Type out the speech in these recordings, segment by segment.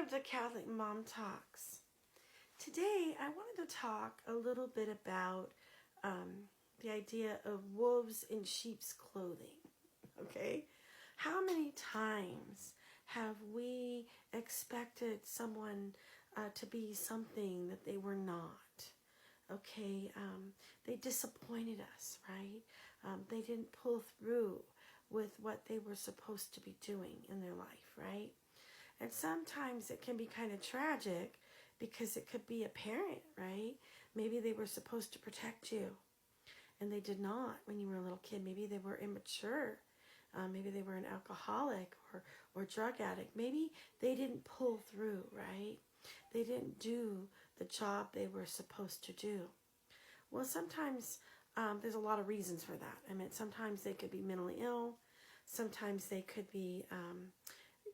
Welcome to Catholic Mom Talks. Today I wanted to talk a little bit about the idea of wolves in sheep's clothing. Okay? How many times have we expected someone to be something that they were not? Okay, they disappointed us, right? They didn't pull through with what they were supposed to be doing in their life, right? And sometimes it can be kind of tragic because it could be a parent, right? Maybe they were supposed to protect you and they did not when you were a little kid. Maybe they were immature. Maybe they were an alcoholic or drug addict. Maybe they didn't pull through, right? They didn't do the job they were supposed to do. Well, sometimes there's a lot of reasons for that. I mean, sometimes they could be mentally ill. Sometimes they could be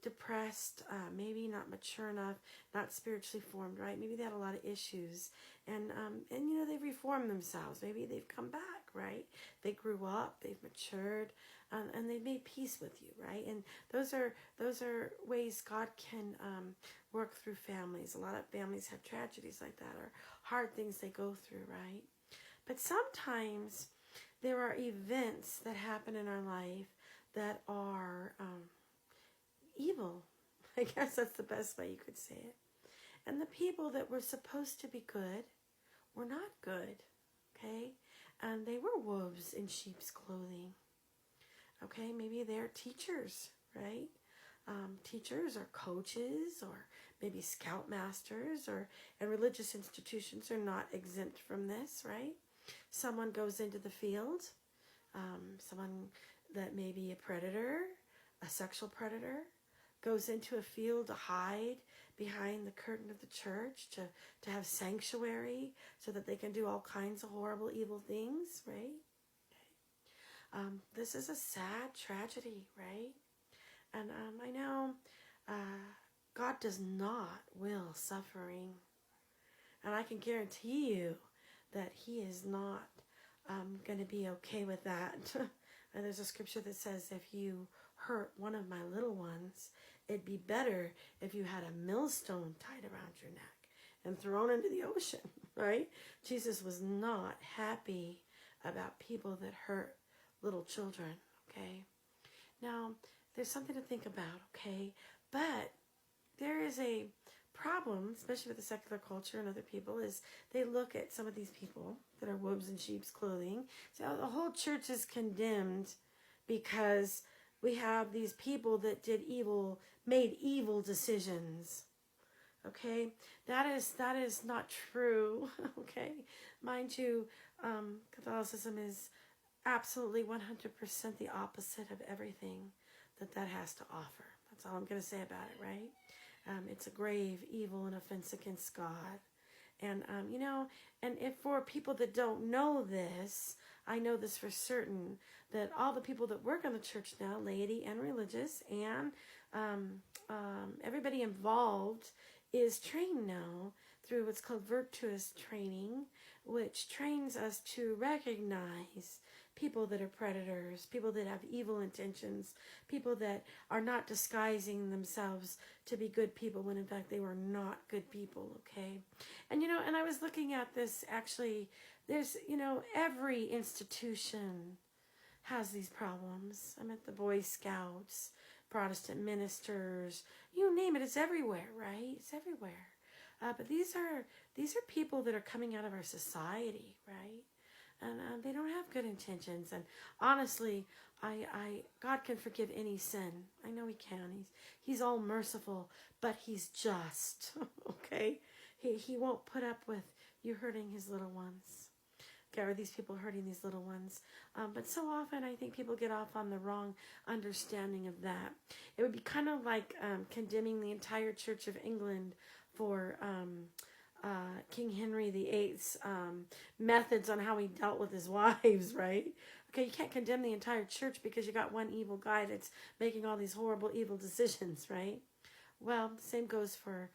depressed, maybe not mature enough, not spiritually formed, right? Maybe they had a lot of issues, and you know, they've reformed themselves. Maybe they've come back, right? They grew up, they've matured, and they've made peace with you, right? And those are ways God can work through families. A lot of families have tragedies like that, or hard things they go through, right? But sometimes there are events that happen in our life that are evil. I guess that's the best way you could say it. And the people that were supposed to be good were not good, okay? And they were wolves in sheep's clothing, okay? Maybe they're teachers, right? Teachers or coaches or maybe scoutmasters and religious institutions are not exempt from this, right? Someone goes into the field, someone that may be a predator, a sexual predator, goes into a field to hide behind the curtain of the church, to have sanctuary so that they can do all kinds of horrible, evil things, right? This is a sad tragedy, right? And I know God does not will suffering. And I can guarantee you that he is not going to be okay with that. And there's a scripture that says, if you hurt one of my little ones, it'd be better if you had a millstone tied around your neck and thrown into the ocean, right? Jesus was not happy about people that hurt little children, okay? Now, there's something to think about, okay? But there is a problem, especially with the secular culture and other people, is they look at some of these people that are wolves in sheep's clothing. So the whole church is condemned because we have these people that did evil, made evil decisions. Okay, that is not true. Okay, mind you, Catholicism is absolutely 100% the opposite of everything that has to offer. That's all I'm going to say about it, right? It's a grave evil and offense against God. And, you know, and if for people that don't know this, I know this for certain, that all the people that work in the church now, laity and religious, and everybody involved is trained now through what's called virtuous training, which trains us to recognize people that are predators, people that have evil intentions, people that are not disguising themselves to be good people when in fact they were not good people, okay? And, you know, and I was looking at this, actually, there's, you know, every institution has these problems. I'm at the Boy Scouts, Protestant ministers, you name it, it's everywhere, right? It's everywhere. But these are people that are coming out of our society, right? And they don't have good intentions. And honestly, God can forgive any sin. I know he can. He's all merciful, but he's just, okay? He won't put up with you hurting his little ones. Okay, or these people hurting these little ones. But so often I think people get off on the wrong understanding of that. It would be kind of like condemning the entire Church of England for King Henry VIII's methods on how he dealt with his wives, right? Okay, you can't condemn the entire church because you got one evil guy that's making all these horrible, evil decisions, right? Well, the same goes for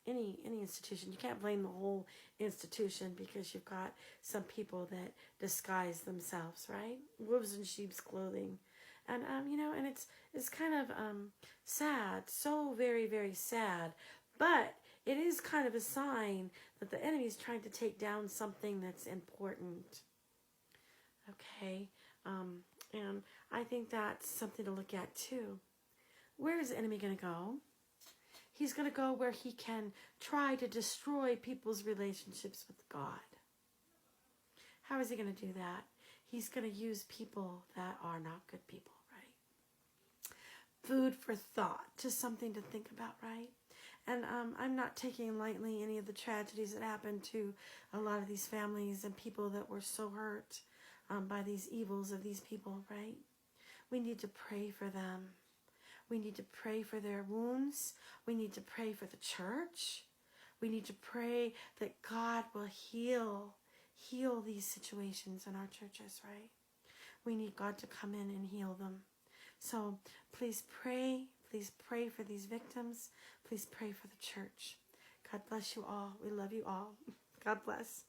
any institution. You can't blame the whole institution because you've got some people that disguise themselves, right? Wolves in sheep's clothing. And and it's kind of sad, so very, very sad. But it is kind of a sign that the enemy is trying to take down something that's important. Okay, and I think that's something to look at too. Where is the enemy going to go? He's going to go where he can try to destroy people's relationships with God. How is he going to do that? He's going to use people that are not good people, right? Food for thought, just something to think about, right? And I'm not taking lightly any of the tragedies that happened to a lot of these families and people that were so hurt by these evils of these people, right? We need to pray for them. We need to pray for their wounds. We need to pray for the church. We need to pray that God will heal these situations in our churches, right? We need God to come in and heal them. So please pray for these victims. Please pray for the church. God bless you all. We love you all. God bless.